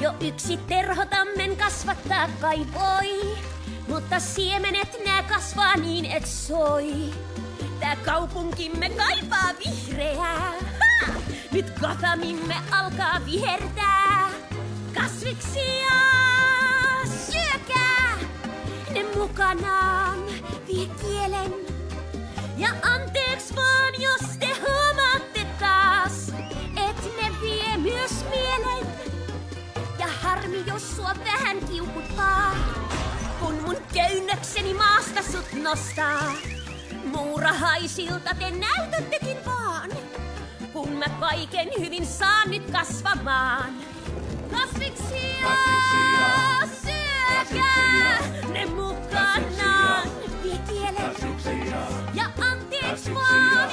Jo yksi terhotammen kasvattaa kai voi, mutta siemenet nää kasvaa niin et soi. Tää kaupunkimme kaipaa vihreää. Ha! Nyt Gothamimme alkaa vihertää. Kasviksia syökää, ne mukanaan vie kielen. Ja anteeksi vaan, jos te huomaatte taas, et ne vie myös mielen. Ja harmi, jos sua vähän kiukuttaa, kun mun köynnökseni maasta sut nostaa. Muurahaisilta te näytättekin vaan, kun mä kaiken hyvin saan nyt kasvamaan. Kasviksia syökää, ne mukanaan vie kielen. Ja anteeksi vaan,